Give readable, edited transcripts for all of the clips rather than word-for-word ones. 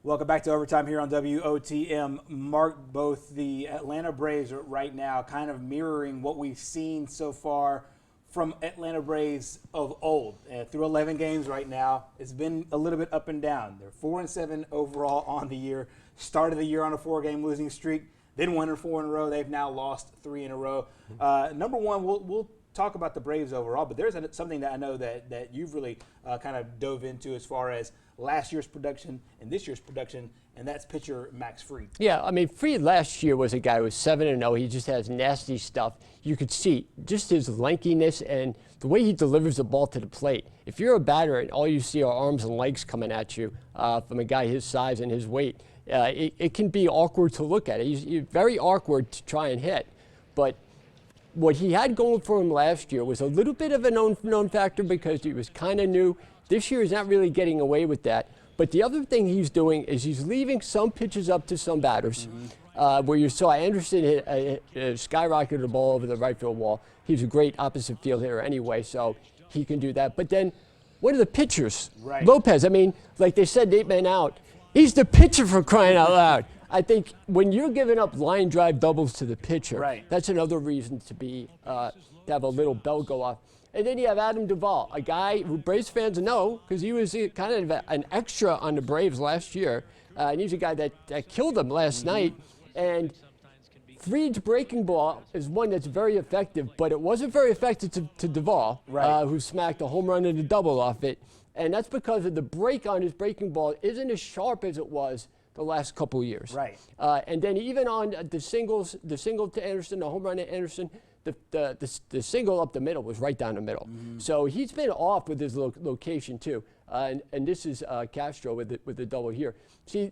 Welcome back to Overtime here on WOTM. Mark, both the Atlanta Braves are right now kind of mirroring what we've seen so far from Atlanta Braves of old. Through 11 games right now, it's been a little bit up and down. They're 4-7 overall on the year. Started the year on a 4-game losing streak, then won 4 in a row. They've now lost 3 in a row. Number one, we'll talk about the Braves overall, but there's something that I know that you've really kind of dove into as far as last year's production and this year's production, and that's pitcher Max Fried. Yeah, I mean, Fried last year was a guy who was 7-0. He just has nasty stuff. You could see just his lankiness and the way he delivers the ball to the plate. If you're a batter and all you see are arms and legs coming at you from a guy his size and his weight, it can be awkward to look at. He's very awkward to try and hit. But what he had going for him last year was a little bit of a known factor because he was kind of new. This year he's not really getting away with that. But the other thing he's doing is he's leaving some pitches up to some batters. Where you saw Anderson skyrocketed the ball over the right field wall. He's a great opposite field hitter anyway, so he can do that. But then what are the pitchers? Right. Lopez, I mean, like they said, 8 men out. He's the pitcher, for crying out loud. I think when you're giving up line drive doubles to the pitcher, right, that's another reason to have a little bell go off. And then you have Adam Duvall, a guy who Braves fans know because he was kind of an extra on the Braves last year. And he's a guy that killed them last night. And Fried's breaking ball is one that's very effective, but it wasn't very effective to Duvall, right, who smacked a home run and a double off it. And that's because of the break on his breaking ball isn't as sharp as it was the last couple of years. Right. And then even on the single to Anderson, the home run to Anderson, the single up the middle was right down the middle. So he's been off with his location too. And this is Castro with the double here. See,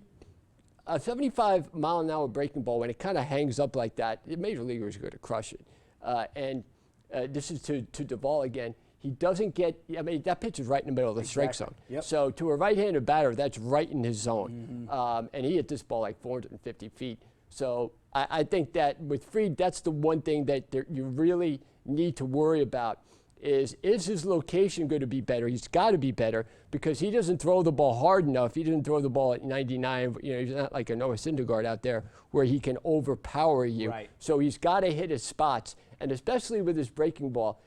a 75-mile-an-hour breaking ball, when it kind of hangs up like that, major leaguers are going to crush it. This is to Duvall again. He doesn't get, I mean, that pitch is right in the middle of the strike zone. Yep. So to a right-handed batter, that's right in his zone. And he hit this ball like 450 feet. So I think that with Fried, that's the one thing that you really need to worry about is his location going to be better? He's got to be better because he doesn't throw the ball hard enough. He doesn't throw the ball at 99. You know, he's not like a Noah Syndergaard out there where he can overpower you. Right. So he's got to hit his spots, and especially with his breaking ball.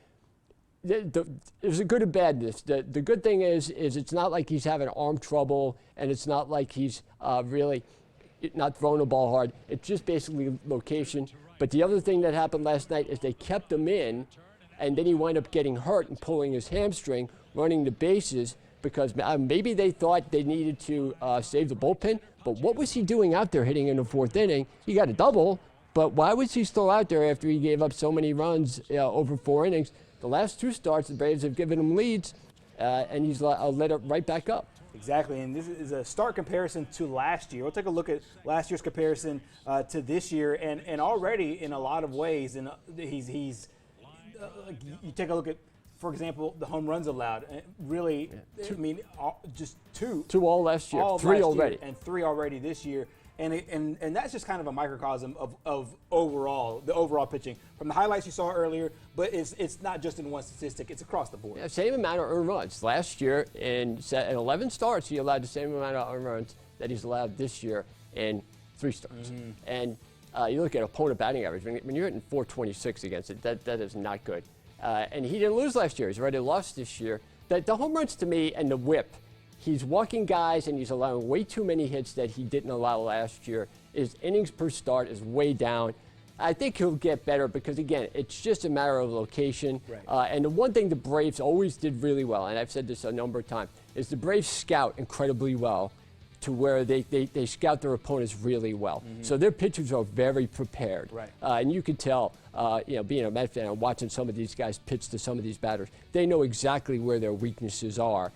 There's a good and bad this. The good thing is it's not like he's having arm trouble, and it's not like he's really not throwing the ball hard. It's just basically location. But the other thing that happened last night is they kept him in, and then he wound up getting hurt and pulling his hamstring, running the bases, because maybe they thought they needed to save the bullpen. But what was he doing out there hitting in the 4th inning? He got a double, but why was he still out there after he gave up so many runs over 4 innings? The last 2 starts, the Braves have given him leads, and he's let it right back up. Exactly, and this is a stark comparison to last year. We'll take a look at last year's comparison to this year, and already in a lot of ways, and he's you take a look at, for example, the home runs allowed. Really, I mean, just 2. 2 all last year, 3 already, and 3 already this year. And that's just kind of a microcosm of the overall pitching. From the highlights you saw earlier, but it's not just in one statistic, it's across the board. Yeah, same amount of earned runs. Last year, in 11 starts, he allowed the same amount of earned runs that he's allowed this year in 3 starts. And you look at opponent batting average, when you're hitting 426 against it, that is not good. And he didn't lose last year. He's already lost this year. The home runs to me and the whip, he's walking guys and he's allowing way too many hits that he didn't allow last year. His innings per start is way down. I think he'll get better because, again, it's just a matter of location. Right. And the one thing the Braves always did really well, and I've said this a number of times, is the Braves scout incredibly well to where they scout their opponents really well. So their pitchers are very prepared. Right. And you could tell, being a Met fan and watching some of these guys pitch to some of these batters, they know exactly where their weaknesses are.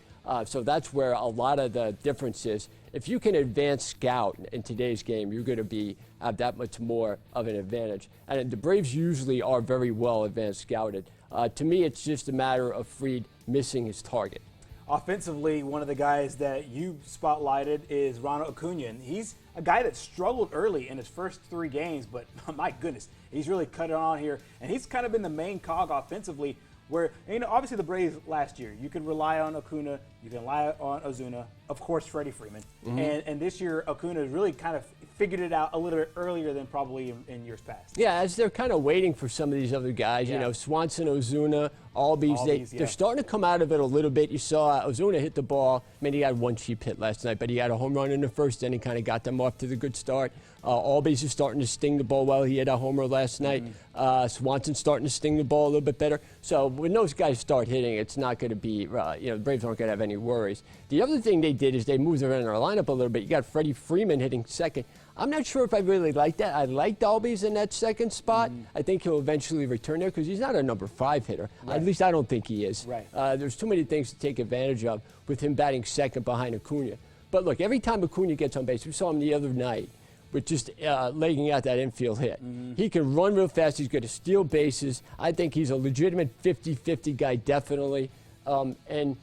So that's where a lot of the difference is. If you can advance scout in today's game, you're going to have that much more of an advantage. And the Braves usually are very well advanced scouted. To me, it's just a matter of Fried missing his target. Offensively, one of the guys that you spotlighted is Ronald Acuna. And he's a guy that struggled early in his first 3 games, but my goodness, he's really cut it on here. And he's kind of been the main cog offensively where, obviously the Braves last year, you could rely on Acuna, you can rely on of course, Freddie Freeman. And this year, Acuna has really kind of figured it out a little bit earlier than probably in years past. Yeah, as they're kind of waiting for some of these other guys, you know, Swanson, Ozuna, Albies, they're starting to come out of it a little bit. You saw Ozuna hit the ball. I mean, he had one cheap hit last night, but he had a home run in the first inning, kind of got them off to the good start. Albies is starting to sting the ball well. He had a homer last night. Swanson's starting to sting the ball a little bit better. So when those guys start hitting, it's not going to be, you know, the Braves aren't going to have any worries. The other thing they did is they moved around their lineup a little bit. You got Freddie Freeman hitting second. I'm not sure if I really like that. I liked Albies in that second spot. I think he'll eventually return there because he's not a number 5 hitter. At least I don't think he is. There's too many things to take advantage of with him batting second behind Acuna. But look, every time Acuna gets on base, we saw him the other night with just legging out that infield hit. He can run real fast. He's going to steal bases. I think he's a legitimate 50-50 guy, definitely. And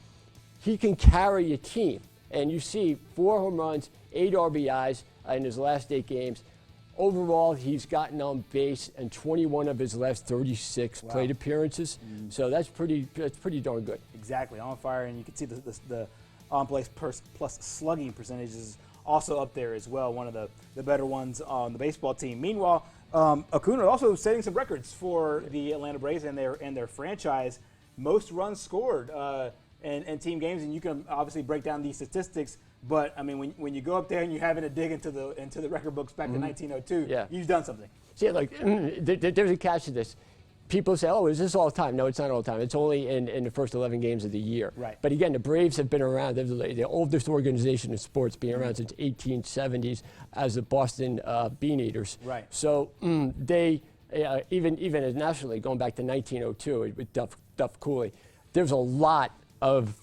he can carry a team. And you see 4 home runs, 8 RBIs in his last 8 games. Overall, he's gotten on base in 21 of his last 36 plate appearances. So that's pretty darn good. Exactly, on fire. And you can see the on-base plus slugging percentages also up there as well, one of the better ones on the baseball team. Meanwhile, Acuna also setting some records for the Atlanta Braves and their franchise. Most runs scored in team games, and you can obviously break down these statistics. But I mean, when you go up there and you're having to dig into the record books back to 1902, you've done something. See, like there's a catch to this. People say, "Oh, is this all the time?" No, it's not all the time. It's only in the first 11 games of the year. But again, the Braves have been around. They're the oldest organization in sports, being around since 1870s as the Boston Bean Eaters. So they even as nationally, going back to 1902 with Duff Cooley, there's a lot of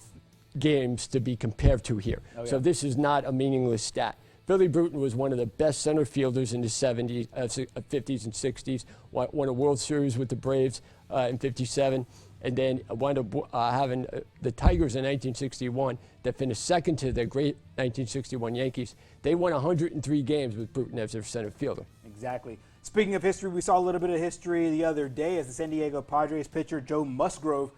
games to be compared to here. So this is not a meaningless stat. Billy Bruton was one of the best center fielders in the 70s, 50s and 60s, won a World Series with the Braves in 57, and then wound up having the Tigers in 1961 that finished second to the great 1961 Yankees. They won 103 games with Bruton as their center fielder. Exactly. Speaking of history, we saw a little bit of history the other day as the San Diego Padres pitcher Joe Musgrove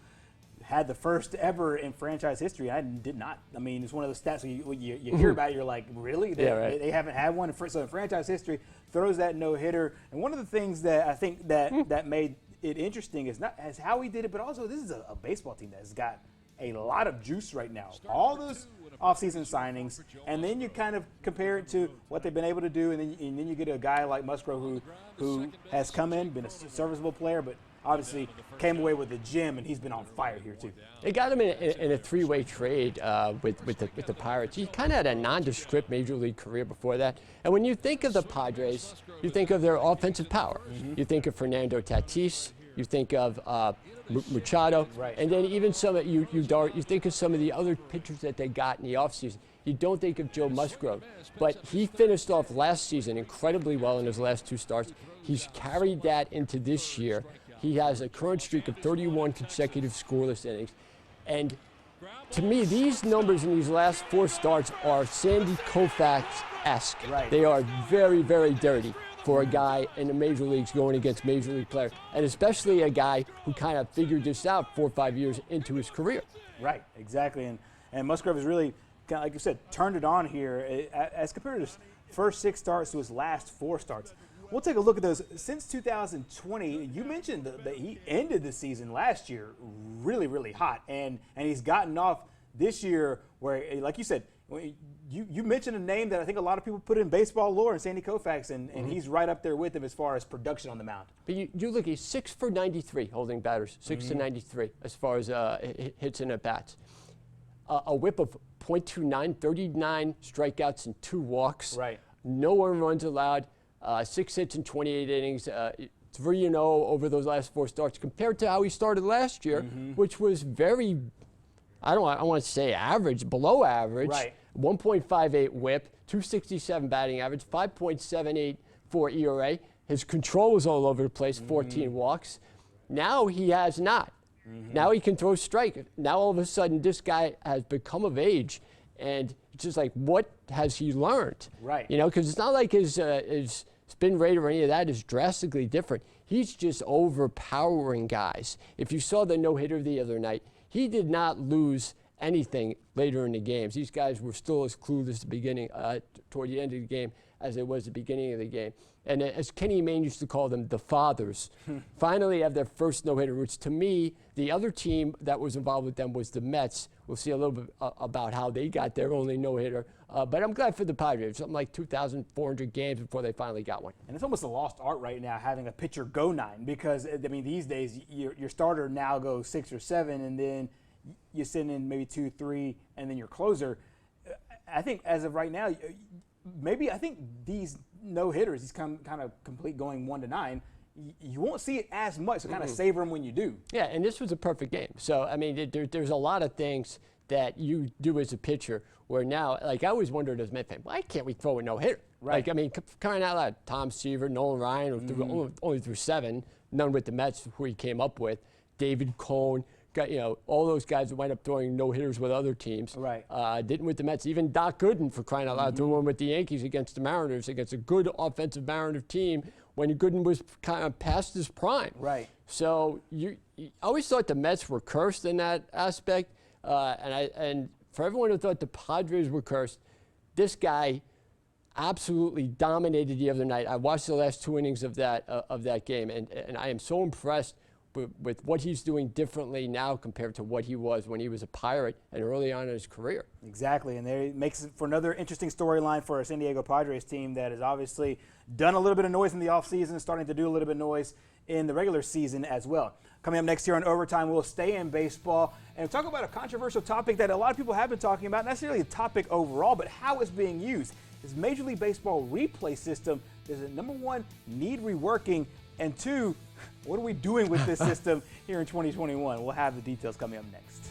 had the first ever in franchise history. I did not. I mean, it's one of those stats you hear about. You're like, really? They haven't had one. So in franchise history, throws that no-hitter. And one of the things that I think that made it interesting is not as how he did it, but also this is a baseball team that has got a lot of juice right now. All those offseason signings, and then you kind of compare it to what they've been able to do, and then you get a guy like Musgrove who has come in, been a serviceable player, but obviously came away with a gem, and he's been on fire here too. They got him in a 3-way trade with the Pirates. He kind of had a nondescript major league career before that. And when you think of the Padres, you think of their offensive power. You think of Fernando Tatis. You think of Machado, and then even you think of some of the other pitchers that they got in the offseason. You don't think of Joe Musgrove, but he finished off last season incredibly well in his last 2 starts. He's carried that into this year. He has a current streak of 31 consecutive scoreless innings. And to me, these numbers in these last 4 starts are Sandy Koufax-esque. They are very, very dirty for a guy in the major leagues going against major league players, and especially a guy who kind of figured this out 4 or 5 years into his career. Right, exactly. And Musgrove has really, like you said, turned it on here as compared to his first 6 starts to his last 4 starts. We'll take a look at those. Since 2020, you mentioned that he ended the season last year really, really hot, and he's gotten off this year where, like you said, you mentioned a name that I think a lot of people put in baseball lore, and Sandy Koufax, and he's right up there with him as far as production on the mound. But you look, he's 6 for 93 holding batters, 6 to 93 as far as hits and at bats. A whip of .29, 39 strikeouts and 2 walks. No earned runs allowed. 6 hits in 28 innings, 3-0 over those last 4 starts, compared to how he started last year, which was very, I want to say average, below average. 1.58 whip, 267 batting average, 5.78 ERA. His control was all over the place, 14 walks. Now he has not. Now he can throw strike. Now all of a sudden this guy has become of age, and it's just like, what has he learned? You know, because it's not like his spin rate or any of that is drastically different. He's just overpowering guys. If you saw the no-hitter the other night, he did not lose anything later in the games. These guys were still as clueless at the beginning, toward the end of the game as it was at the beginning of the game. And as Kenny Mayne used to call them, the fathers, finally have their first no-hitter, which to me, the other team that was involved with them was the Mets. We'll see a little bit about how they got their only no-hitter. But I'm glad for the Padres, something like 2,400 games before they finally got one. And it's almost a lost art right now having a pitcher go 9 because, I mean, these days your starter now goes 6 or 7 and then you send in maybe 2, 3, and then your closer. I think as of right now, I think these no-hitters, these kind of complete going 1 to 9, you won't see it as much, so kind of savor them when you do. Yeah, and this was a perfect game. So, I mean, there's a lot of things that you do as a pitcher where now, like I always wondered as a Met fan, why can't we throw a no-hitter? Right. Like, I mean, crying out loud, Tom Seaver, Nolan Ryan, who only threw 7, none with the Mets who he came up with, David Cone, all those guys that wind up throwing no-hitters with other teams. Right. Didn't with the Mets. Even Doc Gooden, for crying out loud, threw one with the Yankees against the Mariners, against a good offensive Mariner team when Gooden was kind of past his prime. Right. So I always thought the Mets were cursed in that aspect. And for everyone who thought the Padres were cursed, this guy absolutely dominated the other night. I watched the last 2 innings of that game, and I am so impressed with what he's doing differently now compared to what he was when he was a Pirate and early on in his career. Exactly, and there it makes it for another interesting storyline for our San Diego Padres team that has obviously done a little bit of noise in the offseason, starting to do a little bit of noise in the regular season as well. Coming up next year on Overtime, we'll stay in baseball and talk about a controversial topic that a lot of people have been talking about, not necessarily a topic overall, but how it's being used. This Major League Baseball replay system, does it, number 1, need reworking, and 2, what are we doing with this system here in 2021? We'll have the details coming up next.